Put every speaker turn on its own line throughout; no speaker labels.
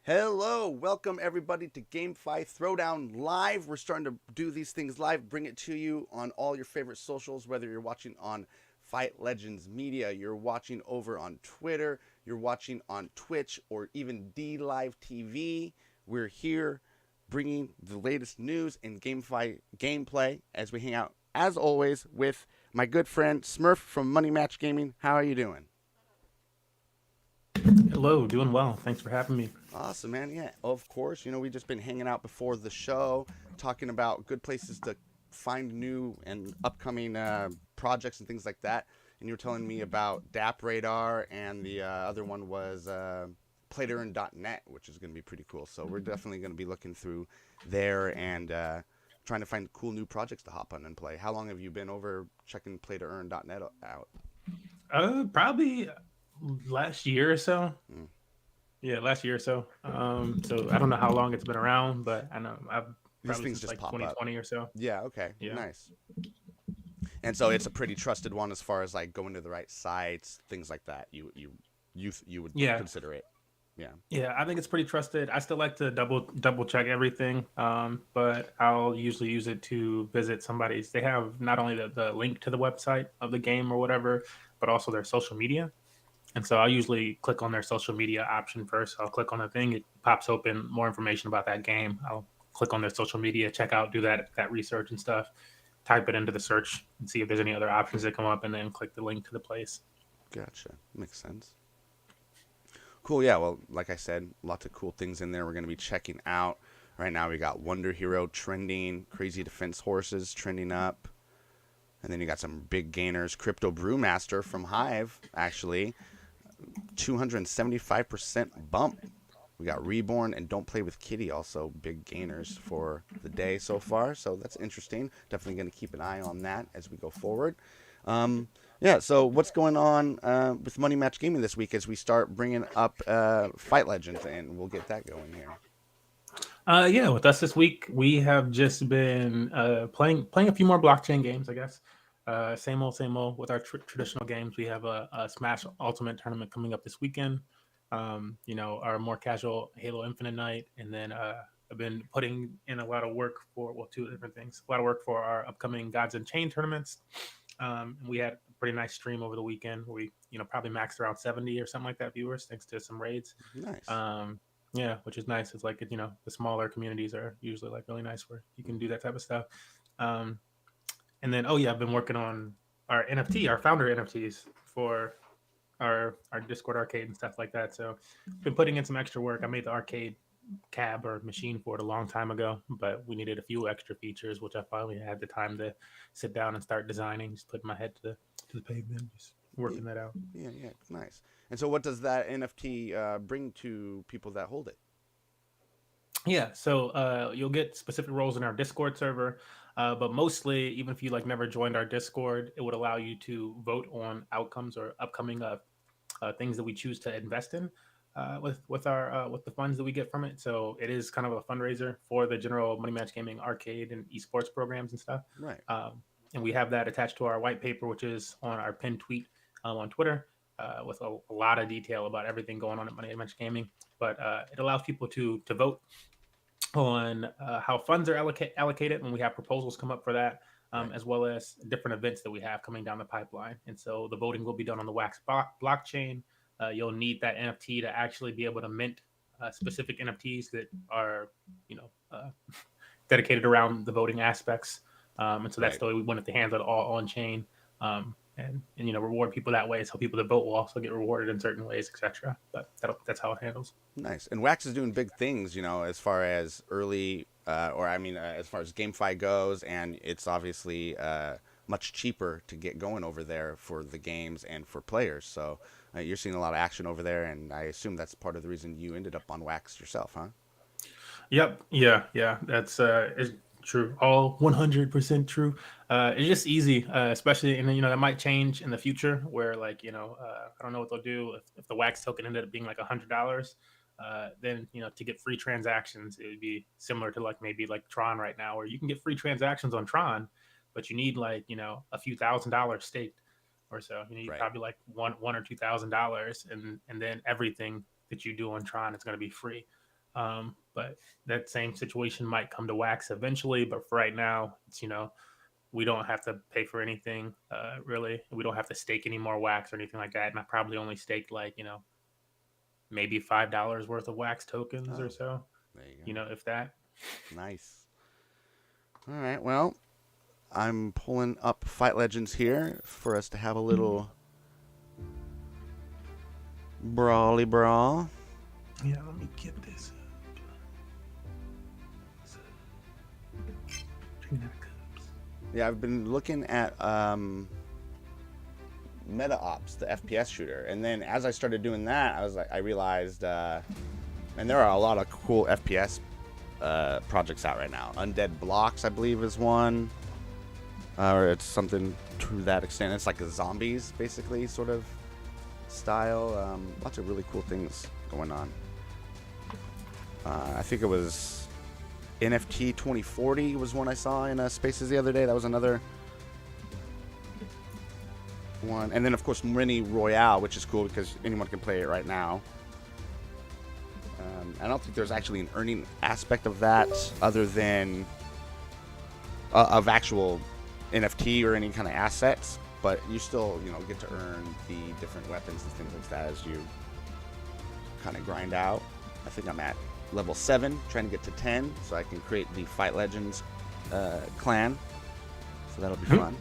Hello, welcome everybody to GameFi Throwdown Live. We're starting to do these things live, bring it to you on all your favorite socials, whether you're watching on Fight Legends Media, you're watching over on Twitter, you're watching on Twitch, or even D Live TV. We're here bringing the latest news and GameFi gameplay as we hang out, as always, with my good friend Smurf from Money Match Gaming. How are you doing?
Hello, doing well. Thanks for having me.
Awesome, man. Yeah, of course. We just been hanging out before the show, talking about good places to find new and upcoming projects and things like that. And you were telling me about DAP Radar, and the other one was PlayToEarn.net, which is going to be pretty cool. So we're definitely going to be looking through there and trying to find cool new projects to hop on and play. How long have you been over checking PlayToEarn.net out?
Probably last year or so.
Mm.
Yeah, last year or so. So I don't know how long it's been around, but I know I've
These
probably
things
since
just
like
pop up.
2020 or so.
Yeah, okay,
Yeah.
nice. And so it's a pretty trusted one as far as like going to the right sites, things like that. You would
Yeah.
consider it. Yeah.
Yeah, I think it's pretty trusted. I still like to double check everything, but I'll usually use it to visit somebody's. They have not only the link to the website of the game or whatever, but also their social media. And so I'll usually click on their social media option first. I'll click on the thing, it pops open more information about that game. I'll click on their social media, check out, do that research and stuff, type it into the search and see if there's any other options that come up, and then click the link to the place.
Gotcha. Makes sense. Cool. Yeah. Well, like I said, lots of cool things in there we're going to be checking out. Right now, we got Wonder Hero trending, Crazy Defense Horses trending up. And then you got some big gainers. Crypto Brewmaster from Hive, actually, 275% bump. We got Reborn and Don't Play with Kitty, also big gainers for the day so far. So that's interesting. Definitely going to keep an eye on that as we go forward. Yeah, so what's going on with Money Match Gaming this week as we start bringing up Fight Legends, and we'll get that going here.
Yeah, with us this week, we have just been playing a few more blockchain games, I guess. Same old with our traditional games. We have a Smash Ultimate tournament coming up this weekend. Our more casual Halo Infinite night, and then I've been putting in a lot of work for two different things. A lot of work for our upcoming Gods Unchained tournaments. And we had a pretty nice stream over the weekend where we probably maxed around 70 or something like that viewers thanks to some raids.
Nice.
Yeah, which is nice. It's like the smaller communities are usually like really nice where you can do that type of stuff. Um, and then oh yeah, I've been working on our NFT, our founder NFTs for our Discord arcade and stuff like that. So been putting in some extra work. I made the arcade cab or machine for it a long time ago, but we needed a few extra features, which I finally had the time to sit down and start designing. Just putting my head to the pavement, just
Yeah,
working that out.
yeah, nice. And so, what does that NFT bring to people that hold it?
Yeah, so you'll get specific roles in our Discord server, but mostly, even if you like never joined our Discord, it would allow you to vote on outcomes or upcoming things that we choose to invest in with the funds that we get from it. So it is kind of a fundraiser for the general Money Match Gaming arcade and esports programs and stuff.
Right.
And we have that attached to our white paper, which is on our pinned tweet on Twitter. With a lot of detail about everything going on at Money Match Gaming, but it allows people to vote on how funds are allocated when we have proposals come up for that,
Right.
as well as different events that we have coming down the pipeline. And so the voting will be done on the Wax blockchain. You'll need that NFT to actually be able to mint specific NFTs that are, you know, uh, dedicated around the voting aspects. And so that's
Right.
the way we want it to handle it all on chain. And reward people that way. So people that vote will also get rewarded in certain ways, etc. But that's how it handles.
Nice. And Wax is doing big things, as far as early, or I mean, as far as GameFi goes, and it's obviously much cheaper to get going over there for the games and for players. So you're seeing a lot of action over there, and I assume that's part of the reason you ended up on Wax yourself, huh?
Yep. Yeah. That's is true. All 100% true. It's just easy, especially, and then that might change in the future where like I don't know what they'll do if the wax token ended up being like $100. Then to get free transactions, it would be similar to like maybe like Tron right now, where you can get free transactions on Tron, but you need like a few $1,000s staked or so. You need
Right.
probably like one or $2,000, and then everything that you do on Tron is going to be free. But that same situation might come to wax eventually. But for right now, it's we don't have to pay for anything really. We don't have to stake any more wax or anything like that. And I probably only staked like maybe $5 worth of wax tokens or
Oh,
so.
there you go.
If that.
Nice. All right. Well, I'm pulling up Fight Legends here for us to have a little brawly brawl.
Yeah, let me get this.
Yeah, I've been looking at Meta Ops, the FPS shooter, and then as I started doing that, I realized, and there are a lot of cool FPS projects out right now. Undead Blocks, I believe, is one, or it's something to that extent. It's like a zombies, basically, sort of style. Lots of really cool things going on. I think it was NFT 2040 was one I saw in Spaces the other day. That was another one. And then, of course, Mini Royale, which is cool because anyone can play it right now. I don't think there's actually an earning aspect of that other than of actual NFT or any kind of assets. But you still, get to earn the different weapons and things like that as you kind of grind out. I think I'm at level 7, trying to get to 10, so I can create the Fight Legends clan. So that'll be fun.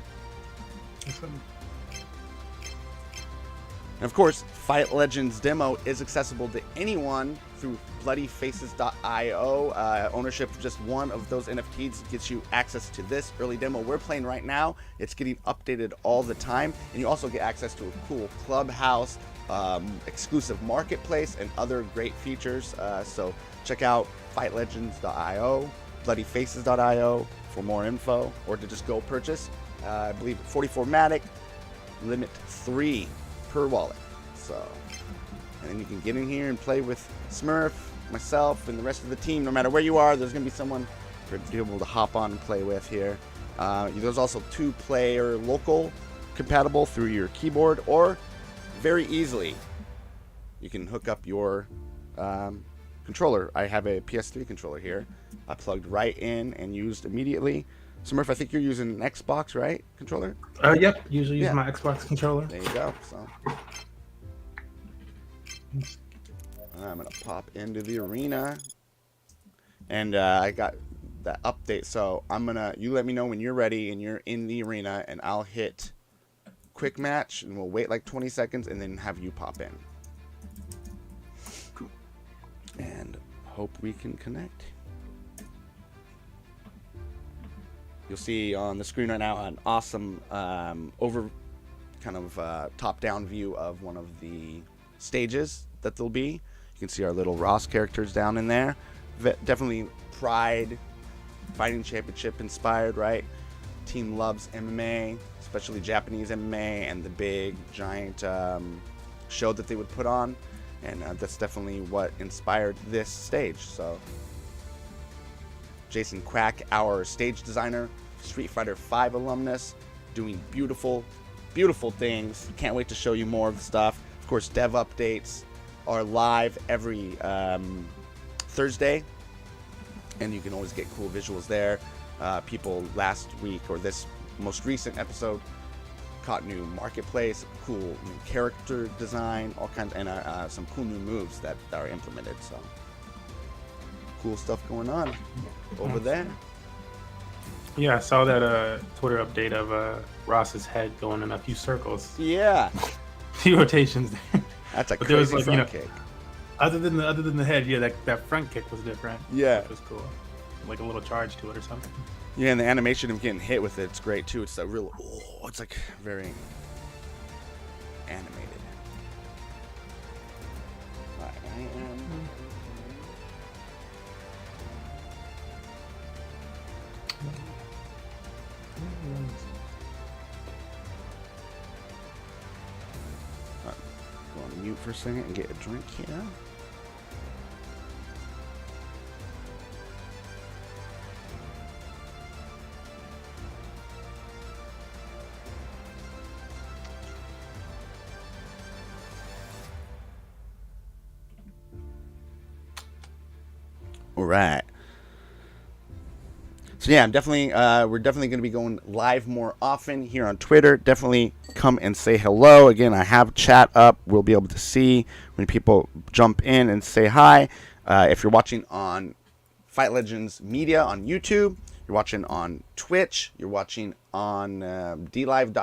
And of course, Fight Legends demo is accessible to anyone through bloodyfaces.io. Ownership of just one of those NFTs gets you access to this early demo we're playing right now. It's getting updated all the time, and you also get access to a cool clubhouse, exclusive marketplace, and other great features. So check out fightlegends.io, bloodyfaces.io for more info, or to just go purchase. I believe 44 Matic, limit 3 per wallet. So, and then you can get in here and play with Smurf, myself, and the rest of the team. No matter where you are, there's going to be someone to be able to hop on and play with here. There's also 2-player local compatible through your keyboard, or very easily you can hook up your controller. I have a PS3 controller here. I plugged right in and used immediately. Smurf, I think you're using an Xbox, right? Controller?
Yep. Usually use my Xbox controller.
There you go. So I'm gonna pop into the arena, and I got that update. So you let me know when you're ready and you're in the arena, and I'll hit quick match, and we'll wait like 20 seconds, and then have you pop in.
Cool.
And hope we can connect. You'll see on the screen right now an awesome top-down view of one of the stages that there'll be. You can see our little Ross characters down in there. Definitely Pride Fighting Championship inspired, right? Team loves MMA, especially Japanese MMA, and the big giant show that they would put on, and that's definitely what inspired this stage. So Jason Quack, our stage designer, Street Fighter V alumnus, doing beautiful, beautiful things. Can't wait to show you more of the stuff. Of course, dev updates are live every Thursday, and you can always get cool visuals there. People last week, or this most recent episode, caught new marketplace, cool new character design, all kinds, and some cool new moves that are implemented. So cool stuff going on over there.
Yeah, I saw that Twitter update of Ross's head going in a few circles.
Yeah,
a few rotations there.
That's a crazy front kick.
Other than the head, yeah, that front kick was different.
Yeah,
it was cool, like a little charge to it or something.
Yeah, and the animation of getting hit with it's great too. It's a real, it's like very animated. I am. Go on mute for a second and get a drink here. All right. So yeah, we're definitely going to be going live more often here on Twitter. Definitely come and say hello. Again, I have chat up. We'll be able to see when people jump in and say hi. If you're watching on Fight Legends Media on YouTube, you're watching on Twitch, you're watching on dlive.tv/Sean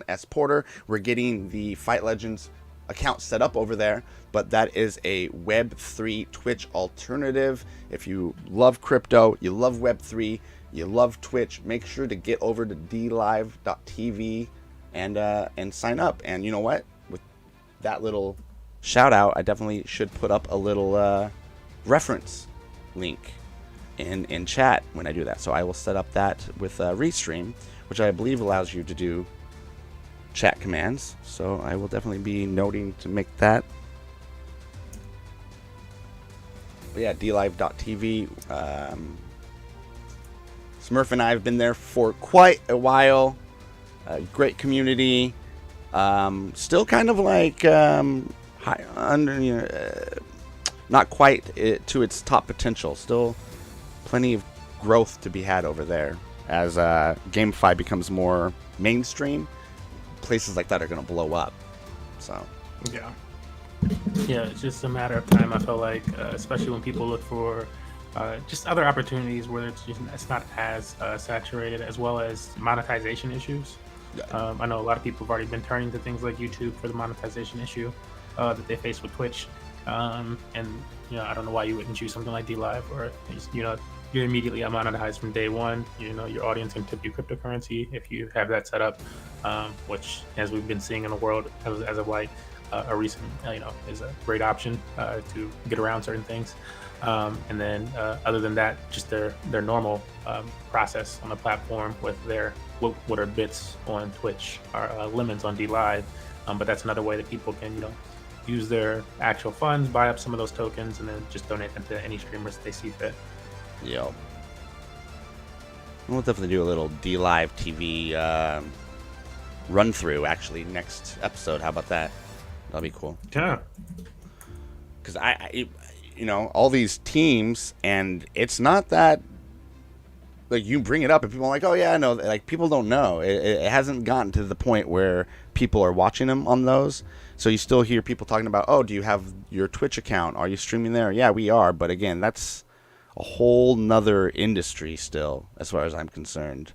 S. Porter. We're getting the Fight Legends account set up over there, but that is a Web3 Twitch alternative. If you love crypto, you love Web3, you love Twitch, make sure to get over to dlive.tv and sign up. And you know what? With that little shout out, I definitely should put up a little reference link in chat when I do that. So I will set up that with Restream, which I believe allows you to do chat commands. So I will definitely be noting to make that. But yeah, dlive.tv. Smurf and I have been there for quite a while. Great community. Still kind of like high under, not quite to its top potential. Still plenty of growth to be had over there as GameFi becomes more mainstream. Places like that are going to blow up. So
yeah, it's just a matter of time. I feel like, especially when people look for just other opportunities where it's not as saturated, as well as monetization issues. I know a lot of people have already been turning to things like YouTube for the monetization issue that they face with Twitch. And I don't know why you wouldn't choose something like DLive, or you're immediately monetized from day one. Your audience can tip you cryptocurrency if you have that set up, which, as we've been seeing in the world as of late, a recent is a great option to get around certain things. And then other than that, just their normal process on the platform with their what are bits on Twitch are lemons on DLive. But that's another way that people can use their actual funds, buy up some of those tokens, and then just donate them to any streamers that they see fit.
Yep. We'll definitely do a little DLive TV run through actually next episode. How about that? That'll be cool.
Yeah.
Because all these teams, and it's not that like you bring it up and people are like, oh yeah, I know. Like people don't know. It hasn't gotten to the point where people are watching them on those. So you still hear people talking about, oh, do you have your Twitch account? Are you streaming there? Yeah, we are. But again, that's a whole nother industry still, as far as I'm concerned.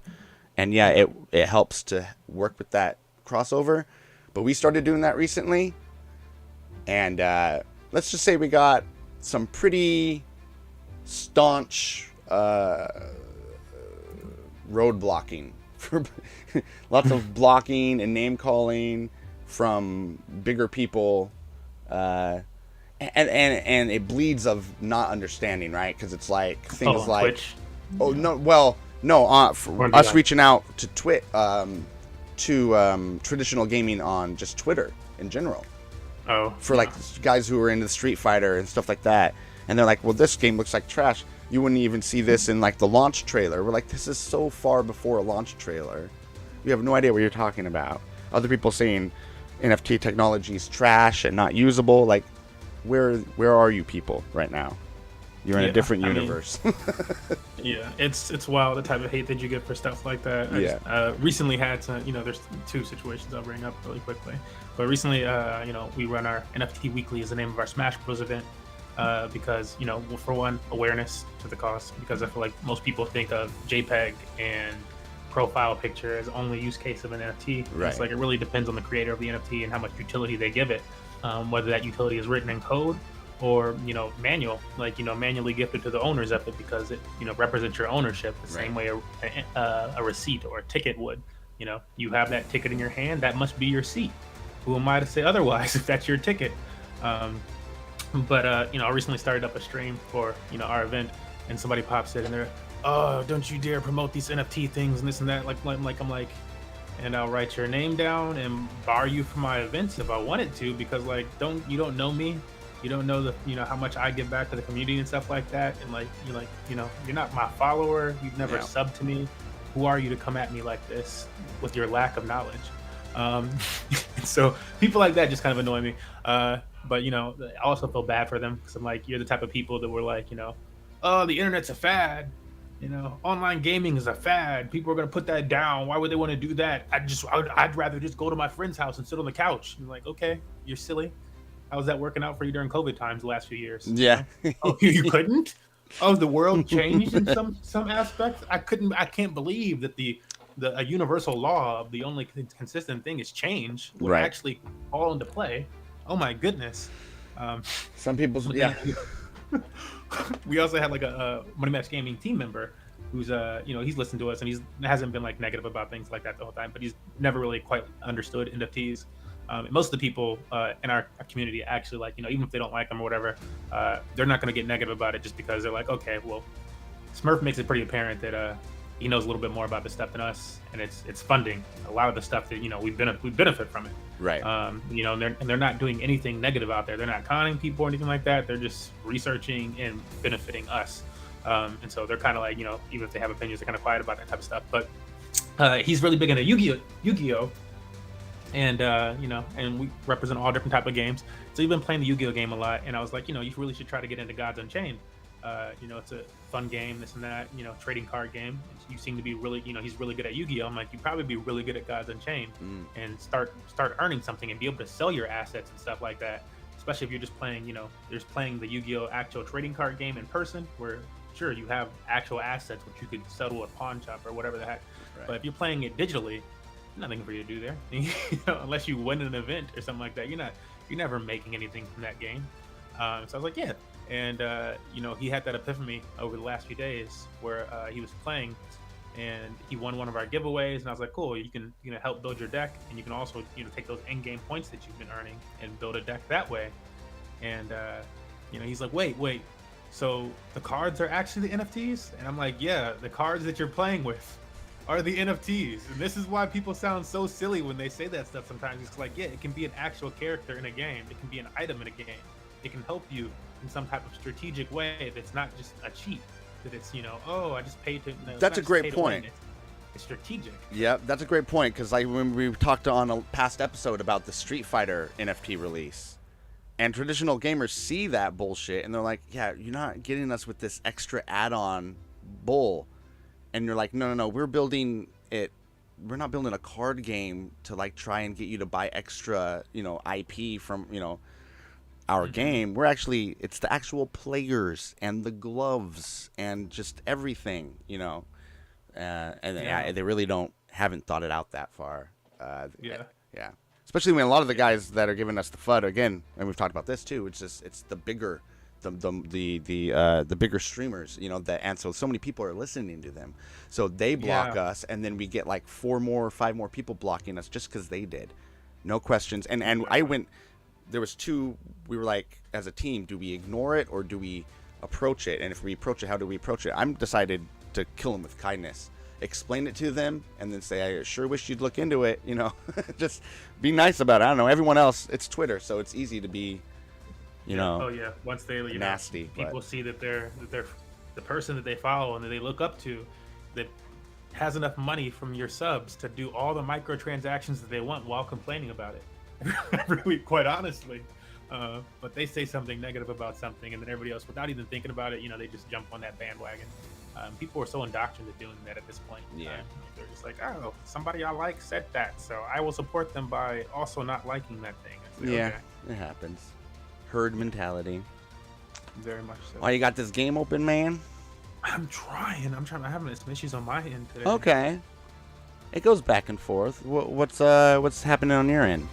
And yeah, it helps to work with that crossover. But we started doing that recently. And let's just say we got some pretty staunch road blocking. Lots of blocking and name calling from bigger people. And it bleeds of not understanding, right? Because it's like things like
Twitch?
For us reaching out to traditional gaming on just Twitter in general. For like guys who are into Street Fighter and stuff like that, and they're like, well, this game looks like trash. You wouldn't even see this in like the launch trailer. We're like, this is so far before a launch trailer. You have no idea what you're talking about. Other people saying NFT technology is trash and not usable. Like, where are you people right now? You're in a different universe.
Yeah, it's wild, the type of hate that you get for stuff like that. I just, recently had some, there's two situations I'll bring up really quickly. But recently, we run our NFT Weekly is the name of our Smash Bros event. Because, for one, awareness to the cost, because I feel like most people think of JPEG and profile picture as only use case of an NFT. Right. It's like it really depends on the creator of the NFT and how much utility they give it, whether that utility is written in code or manual, like manually gifted to the owners of it, because it represents your ownership the same way a receipt or a ticket would. You have that ticket in your hand, that must be your seat. Who am I to say otherwise if that's your ticket? But I recently started up a stream for our event, and somebody pops in and they're, oh, don't you dare promote these NFT things and this and that. I'm like, and I'll write your name down and bar you from my events if I wanted to, because you don't know me, you don't know the how much I give back to the community and stuff like that, and you're not my follower, you've never subbed to me. Who are you to come at me like this with your lack of knowledge? Um, so people like that just kind of annoy me. But I also feel bad for them because I'm like, you're the type of people that were like, oh, the internet's a fad. Online gaming is a fad. People are gonna put that down. Why would they want to do that? I'd rather just go to my friend's house and sit on the couch. I'm like, okay, you're silly. How's that working out for you during COVID times the last few years?
Yeah.
Oh, you couldn't? Oh, the world changed in some aspects. I can't believe that a universal law of the only consistent thing is change would
Right.
actually fall into play. Oh my goodness.
Some people's yeah.
We also had like a Money Match Gaming team member who's he's listened to us and he hasn't been like negative about things like that the whole time, but he's never really quite understood NFTs. Most of the people in our community actually like, even if they don't like them or whatever, they're not going to get negative about it just because they're like, okay, well, Smurf makes it pretty apparent that he knows a little bit more about this stuff than us, and it's funding a lot of the stuff that we benefit from it.
Right.
And they're not doing anything negative out there. They're not conning people or anything like that. They're just researching and benefiting us. And so they're kind of like, even if they have opinions, they're kind of quiet about that type of stuff. But he's really big into Yu-Gi-Oh. And and we represent all different type of games. So you've been playing the Yu-Gi-Oh game a lot, and I was like, you really should try to get into Gods Unchained. It's a fun game, this and that, trading card game. You seem to be really, he's really good at Yu-Gi-Oh. I'm like, you'd probably be really good at Gods Unchained and start earning something and be able to sell your assets and stuff like that. Especially if you're just playing, there's playing the Yu-Gi-Oh actual trading card game in person, where sure you have actual assets which you could settle at pawn shop or whatever the heck. Right. But if you're playing it digitally, nothing for you to do there. Unless you win an event or something like that, you're never making anything from that game. So I was like, yeah. And he had that epiphany over the last few days where he was playing and he won one of our giveaways, and I was like, cool, you can help build your deck, and you can also take those in-game points that you've been earning and build a deck that way. And he's like, wait, so the cards are actually the NFTs? And I'm like, yeah, the cards that you're playing with are the NFTs. And this is why people sound so silly when they say that stuff sometimes. It's like, yeah, it can be an actual character in a game. It can be an item in a game. It can help you in some type of strategic way that's not just a cheat. That it's, I just paid to... No,
that's a great point.
It's strategic.
Yeah, that's a great point, because when we talked on a past episode about the Street Fighter NFT release, and traditional gamers see that bullshit, and they're like, yeah, you're not getting us with this extra add-on bull. And you're like, no, we're building it. We're not building a card game to like try and get you to buy extra, IP from, our game. We're actually, it's the actual players and the gloves and just everything, they really haven't thought it out that far. Yeah. Especially when a lot of the guys that are giving us the FUD again, and we've talked about this too. It's the bigger. The bigger streamers, and so many people are listening to them, so they block us, and then we get like 4 more or 5 more people blocking us just because they did, no questions. And I went, there was 2. We were like, as a team, do we ignore it or do we approach it? And if we approach it, how do we approach it? I'm decided to kill them with kindness, explain it to them, and then say, I sure wish you'd look into it. Just be nice about it. I don't know. Everyone else, it's Twitter, so it's easy to be.
Oh yeah. Once they
nasty,
people see that they're the person that they follow and that they look up to, that has enough money from your subs to do all the microtransactions that they want while complaining about it. Really, quite honestly. But they say something negative about something, and then everybody else, without even thinking about it, they just jump on that bandwagon. People are so indoctrinated doing that at this point.
Yeah.
They're just like, oh, somebody I like said that, so I will support them by also not liking that thing. Say,
yeah,
okay.
It happens. Herd mentality.
Very much so.
Why you got this game open, man?
I'm trying. I'm having some issues on my end today.
Okay. It goes back and forth. What's happening on your end?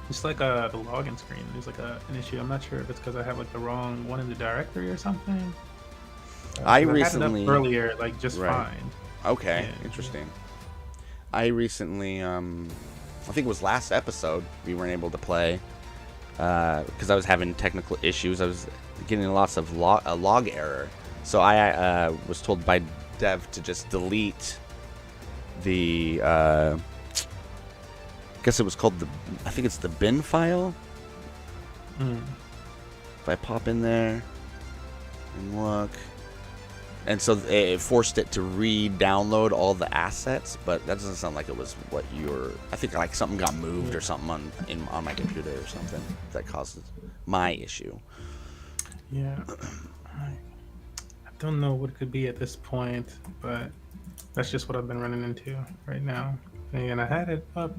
It's like the login screen. There's like an issue. I'm not sure if it's because I have like the wrong one in the directory or something.
I
had
recently
it up earlier, like just fine.
Okay,
yeah.
Interesting. I recently, I think it was last episode, we weren't able to play because I was having technical issues. I was getting lots of log error, so I was told by Dev to just delete the. I guess it was called I think it's the bin file. If I pop in there and look, And so it forced it to re-download all the assets, but that doesn't sound like it was what you're. I think like something got moved or something on my computer or something that causes my issue.
Yeah, I don't know what it could be at this point, but that's just what I've been running into right now. And I had it up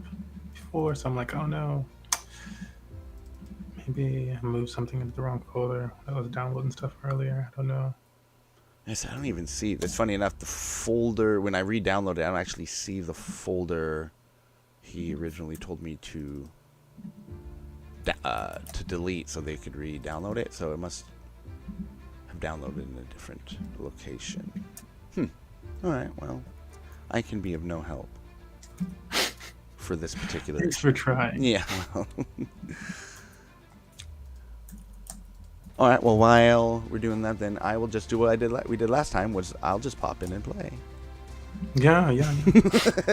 before, so I'm like, oh no, maybe I moved something into the wrong folder. I was downloading stuff earlier. I don't know.
Yes, I don't even see. It's funny enough, the folder, when I re-download it, I don't actually see the folder he originally told me to delete so they could re-download it. So it must have downloaded in a different location. Alright, well, I can be of no help for this particular
Thanks for trying.
Yeah, well. All right. Well, while we're doing that, then I will just do what we did last time. Was I'll just pop in and play.
Yeah.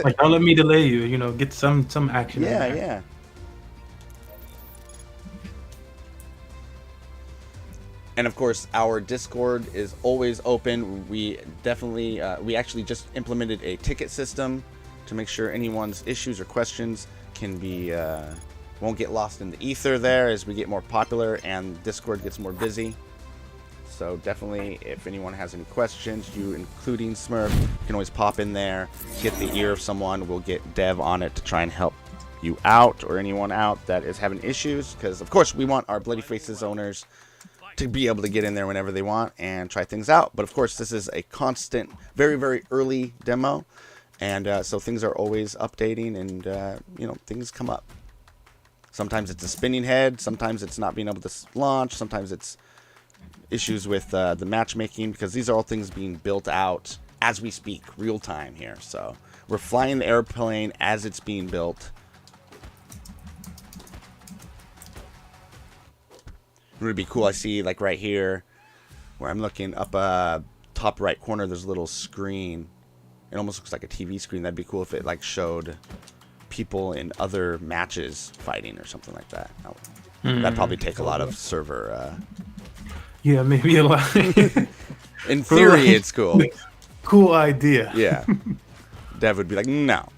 Like, don't let me delay you. You know, get some action.
Yeah,
in there.
yeah. And of course, our Discord is always open. We definitely, we actually just implemented a ticket system to make sure anyone's issues or questions can be. Won't get lost in the ether there as we get more popular and Discord gets more busy. So definitely, if anyone has any questions, you including Smurf, can always pop in there, get the ear of someone. We'll get Dev on it to try and help you out or anyone out that is having issues. Because, of course, we want our Bloody Faces owners to be able to get in there whenever they want and try things out. But, of course, this is a constant, very, very early demo. And so things are always updating and, you know, things come up. Sometimes it's a spinning head. Sometimes it's not being able to launch. Sometimes it's issues with the matchmaking, because these are all things being built out as we speak, real time here. So we're flying the airplane as it's being built. It would be cool. I see, like right here, where I'm looking up top right corner, there's a little screen. It almost looks like a TV screen. That'd be cool if it like showed people in other matches fighting or something like that. That'd probably take a lot of server.
Yeah, maybe a lot.
In theory, it's cool.
Cool idea.
Yeah. Dev would be like, no.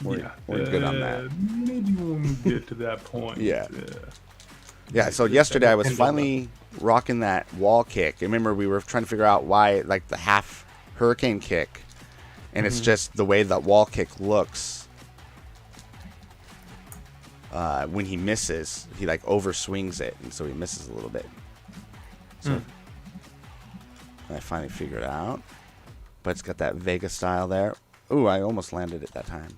We're good on that.
Maybe when we get to that point.
Yeah. Yeah, so yesterday I was finally rocking that wall kick. Remember, we were trying to figure out why, like, the half hurricane kick. And it's just the way that wall kick looks. When he misses, he like overswings it, and so he misses a little bit. So I finally figured it out, but it's got that Vega style there. Ooh, I almost landed it that time.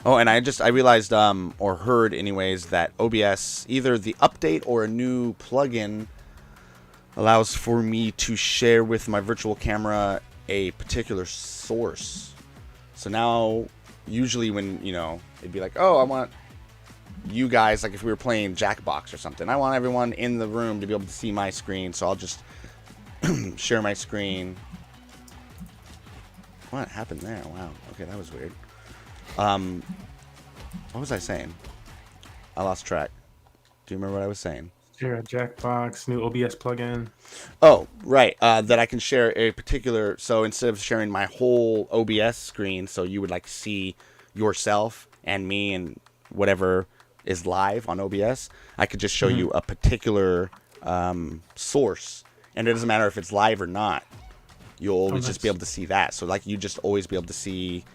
Oh, and I realized, or heard anyways, that OBS, either the update or a new plugin, allows for me to share with my virtual camera a particular source. So now, usually when, you know, it'd be like, oh, I want you guys, like if we were playing Jackbox or something, I want everyone in the room to be able to see my screen, so I'll just share my screen. What happened there? Wow. Okay, that was weird. What was I saying? I lost track. Do you remember what I was saying?
Share a Jackbox, new OBS plugin.
Oh, right. That I can share a particular. So instead of sharing my whole OBS screen, so you would like see yourself and me and whatever is live on OBS, I could just show you a particular source, and it doesn't matter if it's live or not. You'll always just be able to see that. So like you just always be able to see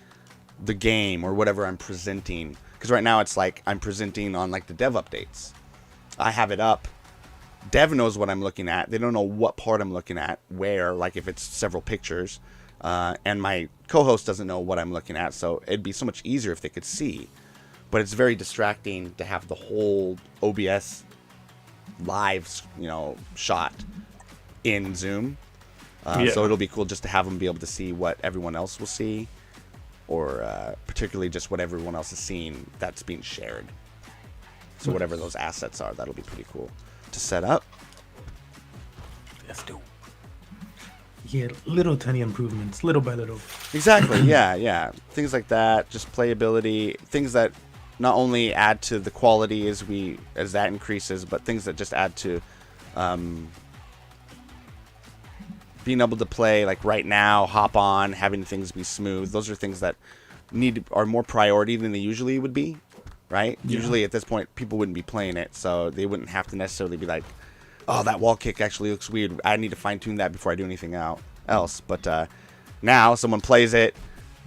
the game or whatever I'm presenting. Because right now it's like I'm presenting on like the dev updates. I have it up. Dev knows what I'm looking at. They don't know what part I'm looking at, where, like if it's several pictures. And my co-host doesn't know what I'm looking at, so it'd be so much easier if they could see. But it's very distracting to have the whole OBS live, you know, shot in Zoom. So it'll be cool just to have them be able to see what everyone else will see, or particularly just what everyone else is seeing that's being shared. So whatever those assets are, that'll be pretty cool to set up.
Let's do. Yeah, little tiny improvements, little by little.
Exactly. Yeah. Things like that, just playability, things that not only add to the quality as that increases, but things that just add to being able to play like right now, hop on, having things be smooth. Those are things that are more priority than they usually would be, right?
Yeah.
Usually at this point, people wouldn't be playing it, so they wouldn't have to necessarily be like, oh, that wall kick actually looks weird. I need to fine tune that before I do anything else. But now someone plays it,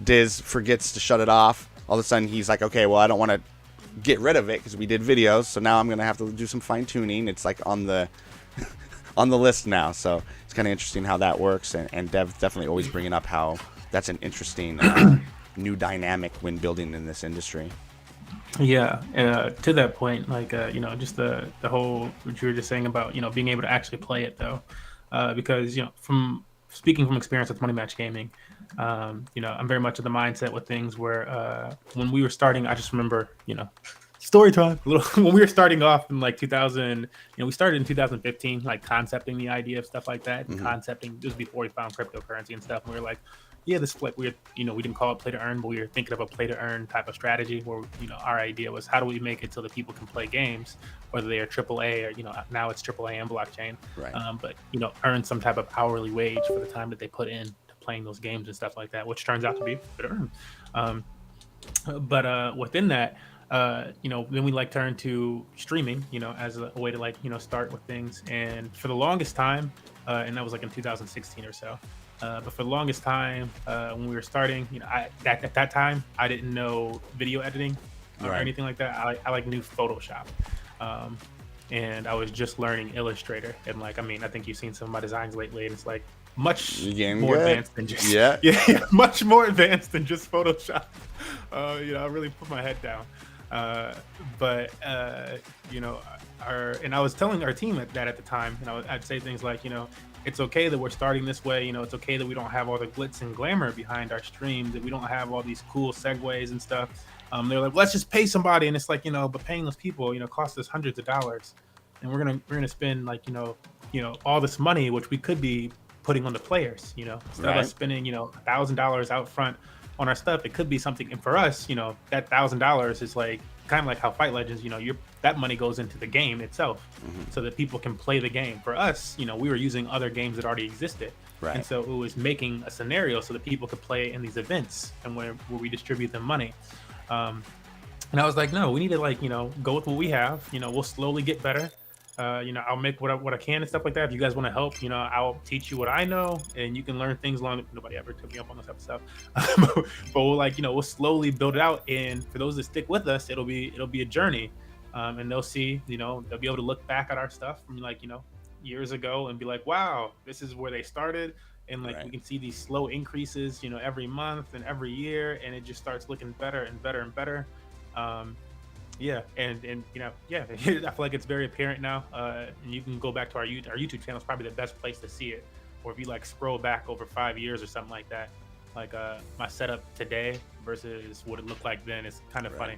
Diz forgets to shut it off. All of a sudden, he's like, okay, well, I don't want to get rid of it because we did videos, so now I'm gonna have to do some fine tuning. It's like on the on the list now, so it's kind of interesting how that works. And Dev definitely always bringing up how that's an interesting new dynamic when building in this industry.
Yeah, to that point, like just the whole what you were just saying about being able to actually play it though, because from speaking from experience with Money Match Gaming, I'm very much of the mindset with things where when we were starting, I just remember story time. When we were starting off in like 2000, we started in 2015, like concepting the idea of stuff like that, and concepting. This was before we found cryptocurrency and stuff. And we were like, yeah, this like we didn't call it play to earn, but we were thinking of a play to earn type of strategy where our idea was how do we make it so that people can play games, whether they are AAA or now it's AAA and blockchain,
Right.
but earn some type of hourly wage for the time that they put in to playing those games and stuff like that, which turns out to be play to earn. But within that, then we like turn to streaming, as a way to start with things. And for the longest time, and that was like in 2016 or so. But for the longest time, when we were starting, at that time, I didn't know video editing or
Right.
anything like that. I like knew Photoshop. And I was just learning Illustrator. And I think you've seen some of my designs lately, and it's like much more advanced than just much more advanced than just Photoshop. I really put my head down. But and I was telling our team that at the time, I'd say things like, it's okay that we're starting this way. It's okay that we don't have all the glitz and glamour behind our stream, that we don't have all these cool segues and stuff. They're like, let's just pay somebody, and it's like, but paying those people, costs us hundreds of dollars, and we're gonna spend all this money, which we could be putting on the players, instead of us spending $1,000 out front on our stuff. It could be something, and for us, that $1,000 is like kind of like how Fight Legends, that money goes into the game itself, so that people can play the game. For us, we were using other games that already existed, and so it was making a scenario so that people could play in these events and where we distribute them money. And I was like, no, we need to go with what we have. We'll slowly get better. I'll make what I can and stuff like that. If you guys want to help, I'll teach you what I know, and you can learn things along. Nobody ever took me up on this type of stuff, but we'll slowly build it out. And for those that stick with us, it'll be a journey, and they'll see, they'll be able to look back at our stuff from years ago and be like, wow, this is where they started, and we can see these slow increases, every month and every year, and it just starts looking better and better and better. Yeah, and I feel like it's very apparent now. And you can go back to our YouTube channel is probably the best place to see it. Or if you scroll back over 5 years or something like that, my setup today versus what it looked like then is kind of funny,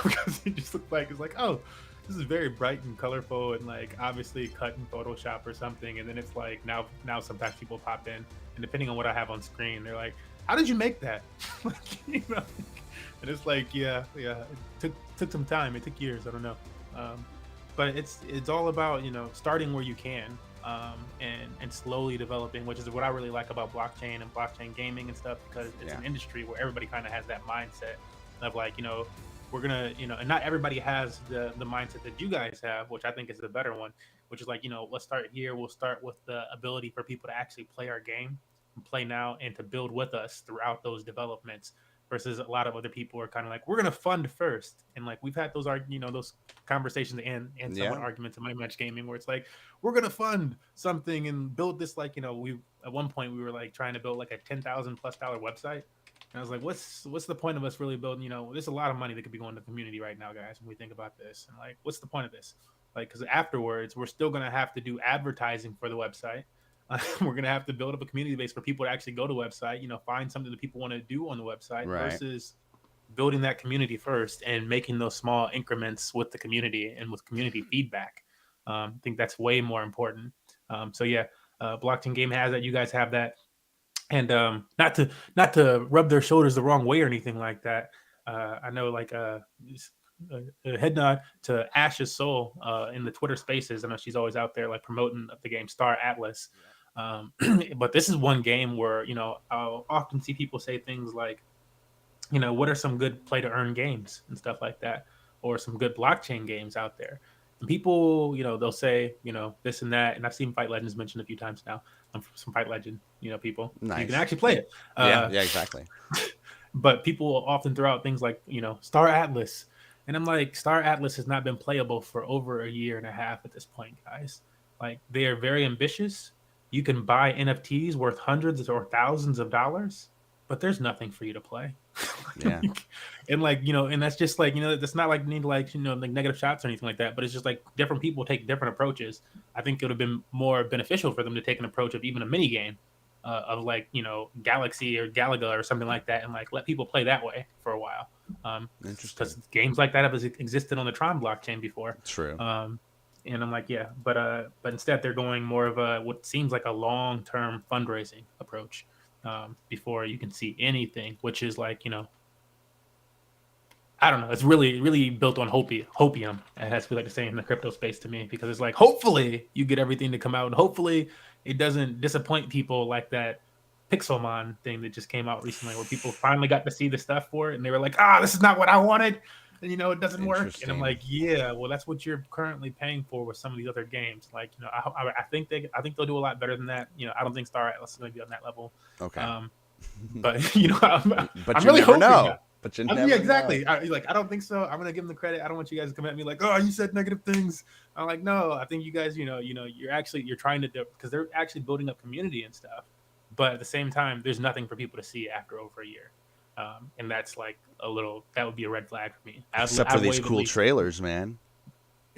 because it just looks like, it's like, oh, this is very bright and colorful and obviously cut in Photoshop or something. And then it's like now sometimes people pop in, and depending on what I have on screen, they're like, how did you make that? And it's like, yeah, it took some time. It took years. I don't know, but it's all about starting where you can, and slowly developing, which is what I really like about blockchain and blockchain gaming and stuff, because it's an industry where everybody kind of has that mindset of we're gonna and not everybody has the mindset that you guys have, which I think is the better one, which is let's start here. We'll start with the ability for people to actually play our game and play now, and to build with us throughout those developments, versus a lot of other people are kind of we're gonna fund first, and we've had those those conversations and somewhat arguments in My Match Gaming, where it's we're gonna fund something and build this, we at one point we were trying to build a $10,000+ website, and I was like, what's the point of us really building? There's a lot of money that could be going to the community right now, guys, when we think about this, and what's the point of this? Because afterwards we're still gonna have to do advertising for the website. We're gonna have to build up a community base for people to actually go to the website, find something that people want to do on the website, versus building that community first and making those small increments with the community and with community feedback. I think that's way more important. So yeah, blockchain game has that. You guys have that, and not to rub their shoulders the wrong way or anything like that. I know a head nod to Ash's Soul in the Twitter Spaces. I know she's always out there promoting the game Star Atlas. But this is one game where, I'll often see people say things like, what are some good play to earn games and stuff like that, or some good blockchain games out there. And people, they'll say, this and that. And I've seen Fight Legends mentioned a few times now. Some Fight Legend, people. So you can
Nice.
actually play it.
Yeah, yeah, exactly.
But people will often throw out things like, Star Atlas. And I'm like, Star Atlas has not been playable for over a year and a half at this point, guys. Like, they are very ambitious. You can buy NFTs worth hundreds or thousands of dollars, but there's nothing for you to play.
Yeah.
And and that's just like, that's not like need like, like negative shots or anything like that, but it's just like different people take different approaches. I think it would have been more beneficial for them to take an approach of even a mini game of like, Galaxy or Galaga or something like that, and like let people play that way for a while.
Interesting.
Because games like that have existed on the Tron blockchain before.
True.
And I'm like, yeah, but instead they're going more of a what seems like a long-term fundraising approach before you can see anything, which is like, I don't know. It's really, really built on hopium. As we like to say in the crypto space to me, because it's like, hopefully you get everything to come out, and hopefully it doesn't disappoint people like that Pixelmon thing that just came out recently, where people finally got to see the stuff for it, and they were like, this is not what I wanted, and it doesn't work. And I'm like, yeah, well, that's what you're currently paying for with some of these other games. Like, I think they'll do a lot better than that. I don't think Star Atlas is going to be on that level.
Okay.
But
but
I'm
you
really
never
hoping
know.
that.
But you never
Yeah, exactly.
know.
I don't think so. I'm gonna give them the credit. I don't want you guys to come at me like, oh, you said negative things. I'm like, no, I think you guys, you're trying to do, because they're actually building up community and stuff. But at the same time, there's nothing for people to see after over a year, and that's like that would be a red flag for me.
Except for these cool trailers, man.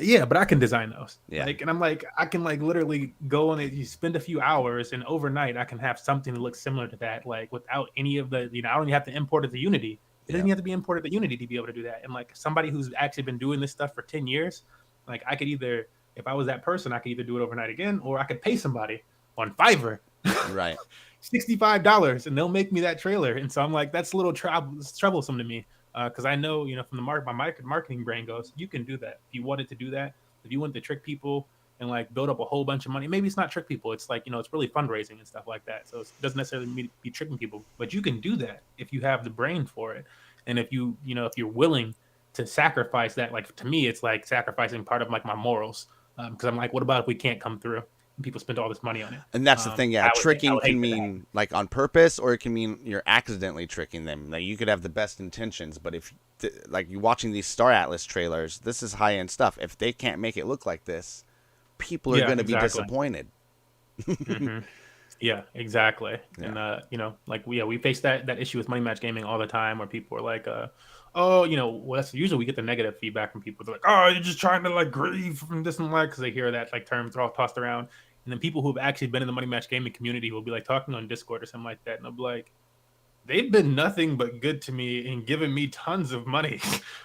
Yeah, but I can design those.
Yeah.
And I'm like, I can like literally go on it. You spend a few hours, and overnight I can have something that looks similar to that, like without any of the, I don't even have to import it to Unity. It doesn't have to be imported to Unity to be able to do that. And like somebody who's actually been doing this stuff for 10 years, like I could either, if I was that person, I could either do it overnight again, or I could pay somebody on Fiverr,
right,
$65, and they'll make me that trailer. And so I'm like, that's a little troublesome to me, because I know, from the my marketing brain goes, you can do that if you wanted to do that. If you wanted to trick people and like build up a whole bunch of money, maybe it's not trick people. It's like, it's really fundraising and stuff like that. So it doesn't necessarily mean to be tricking people, but you can do that if you have the brain for it. And if you, if you're willing to sacrifice that, like to me, it's like sacrificing part of like my morals. Because I'm like, what about if we can't come through and people spend all this money on it?
And that's the thing. Yeah. Tricking can mean like on purpose, or it can mean you're accidentally tricking them. Like you could have the best intentions, but if like you watching these Star Atlas trailers, this is high end stuff. If they can't make it look like this, people are going to be disappointed.
Mm-hmm. Yeah, exactly. Yeah. And like we face that issue with Money Match Gaming all the time, where people are like, well, that's usually we get the negative feedback from people. They're like, oh, you're just trying to like grieve from this and that, because they hear that like term tossed around. And then people who've actually been in the Money Match Gaming community will be like talking on Discord or something like that, and they'll be like, they've been nothing but good to me and giving me tons of money.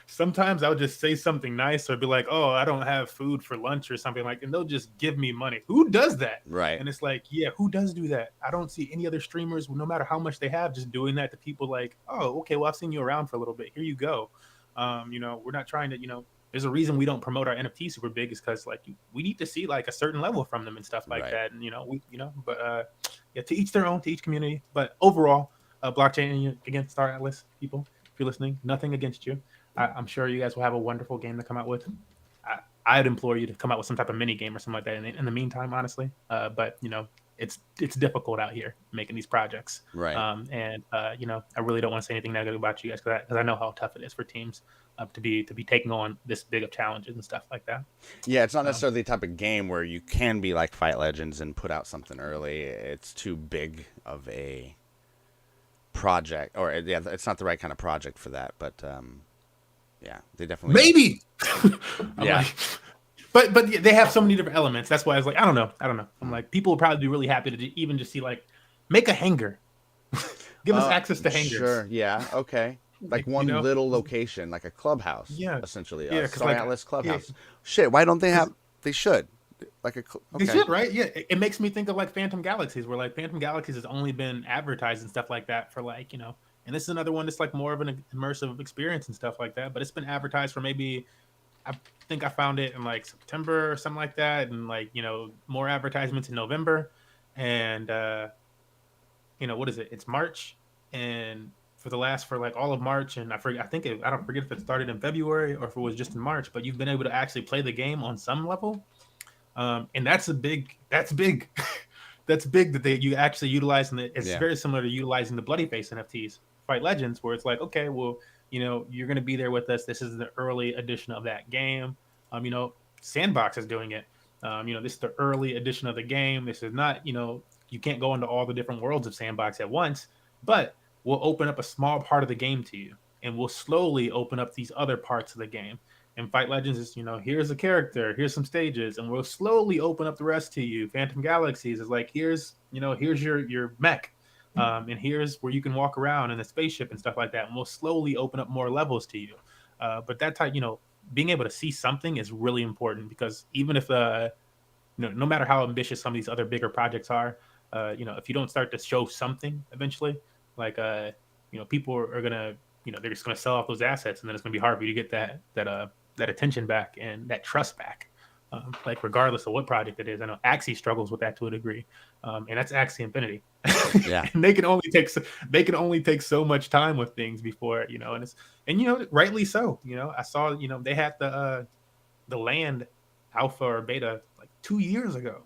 Sometimes I'll just say something nice or be like, oh, I don't have food for lunch or something like, and they'll just give me money. Who does that?
Right.
And it's like, yeah, who does do that? I don't see any other streamers, no matter how much they have, just doing that to people like, oh, okay, well, I've seen you around for a little bit. Here you go. We're not trying to, there's a reason we don't promote our NFT super big, is because like we need to see like a certain level from them and stuff like that. And, yeah, to each their own, to each community. But overall, blockchain against Star Atlas people, if you're listening, nothing against you. I'm sure you guys will have a wonderful game to come out with. I'd implore you to come out with some type of mini game or something like that in the meantime, honestly. But it's difficult out here making these projects,
right?
I really don't want to say anything negative about you guys, because I know how tough it is for teams to be taking on this big of challenges and stuff like that.
Yeah, it's not necessarily the type of game where you can be like Fight Legends and put out something early. It's too big of a project, or yeah, it's not the right kind of project for that. But yeah, they definitely
maybe.
Yeah.
But they have so many different elements. That's why I was like, I don't know. I'm like, people will probably be really happy to even just see like, make a hangar. Give us access to hangars.
Sure. Yeah. Okay. Like one little location, like a clubhouse.
Yeah.
Essentially.
Yeah.
Star Atlas clubhouse. Yeah. Shit. Why don't they have? They should. Like okay.
They should, right? Yeah. It makes me think of like Phantom Galaxies, where like Phantom Galaxies has only been advertised and stuff like that for like, and this is another one that's like more of an immersive experience and stuff like that. But it's been advertised for maybe, I think I found it in like September or something like that, and like more advertisements in November, and what is it? It's March, and for like all of March, and I don't forget if it started in February or if it was just in March, but you've been able to actually play the game on some level, and that's big. That's big that you actually utilizing it. It's very similar to utilizing the Bloody Face NFTs, Fight Legends, where it's like, okay, well, you're going to be there with us. This is the early edition of that game. Sandbox is doing it. This is the early edition of the game. This is not, you can't go into all the different worlds of Sandbox at once, but we'll open up a small part of the game to you, and we'll slowly open up these other parts of the game. And Fight Legends is, here's a character, here's some stages, and we'll slowly open up the rest to you. Phantom Galaxies is like, here's your mech, and here's where you can walk around in the spaceship and stuff like that. And we'll slowly open up more levels to you. But that type, being able to see something is really important, because even if, no matter how ambitious some of these other bigger projects are, if you don't start to show something eventually, like, people are gonna, they're just gonna sell off those assets, and then it's gonna be hard for you to get that attention back and that trust back. Like, regardless of what project it is. I know Axie struggles with that to a degree, and that's Axie Infinity.
Yeah.
And they can only take so much time with things before, and rightly so. I saw, they had the land alpha or beta like 2 years ago.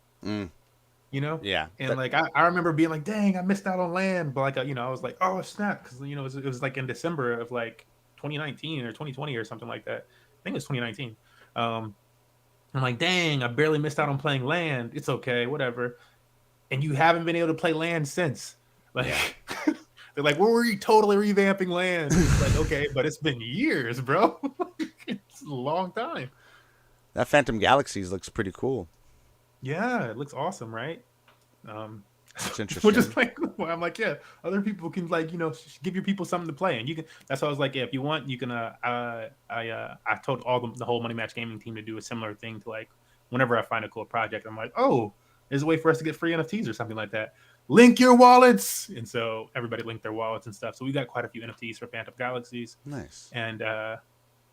Yeah.
And like I remember being like, dang, I missed out on land, but like, I was like, oh snap, because it was like in December of like 2019 or 2020 or something like that. I think it was 2019. I'm like, dang, I barely missed out on playing land. It's okay, whatever. And you haven't been able to play land since. Like, they're like, well, we're totally revamping land. It's like, okay, but it's been years, bro. It's a long time.
That Phantom Galaxies looks pretty cool.
Yeah, it looks awesome, right?
That's interesting.
Which is like, I'm like, yeah, other people can, like, give your people something to play, and you can. That's why I was like, yeah, if you want, you can. I told all the whole Money Match Gaming team to do a similar thing to, like, whenever I find a cool project, I'm like, oh, there's a way for us to get free NFTs or something like that. Link your wallets, and so everybody linked their wallets and stuff. So we got quite a few NFTs for Phantom Galaxies.
Nice.
And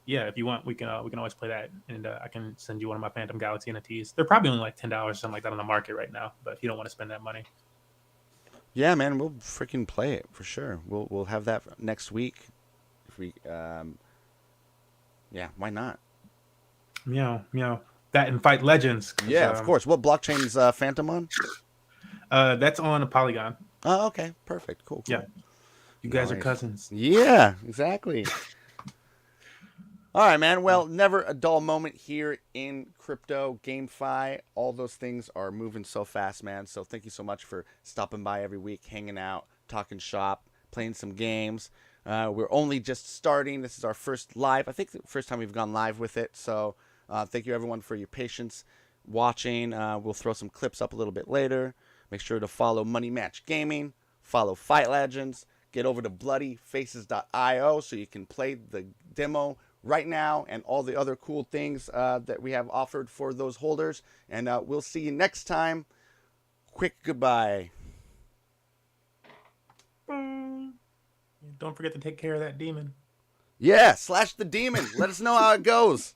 yeah, if you want, we can always play that, and I can send you one of my Phantom Galaxy NFTs. They're probably only like $10 or something like that on the market right now. But if you don't want to spend that money,
yeah, man, we'll freaking play it for sure. We'll have that next week. If we, yeah, why not?
Meow. That and Fight Legends.
Yeah, of course. What blockchain's Phantom on?
That's on a Polygon.
Oh, okay, perfect, cool.
Yeah, you guys are cousins.
Yeah, exactly. All right, man. Well, never a dull moment here in crypto, GameFi. All those things are moving so fast, man. So thank you so much for stopping by every week, hanging out, talking shop, playing some games. We're only just starting. This is our first live. I think the first time we've gone live with it. So thank you, everyone, for your patience watching. We'll throw some clips up a little bit later. Make sure to follow Money Match Gaming. Follow Fight Legends. Get over to bloodyfaces.io so you can play the demo right now and all the other cool things that we have offered for those holders. And we'll see you next time. Quick goodbye.
Don't forget to take care of that demon.
Yeah, slash the demon. Let us know how it goes.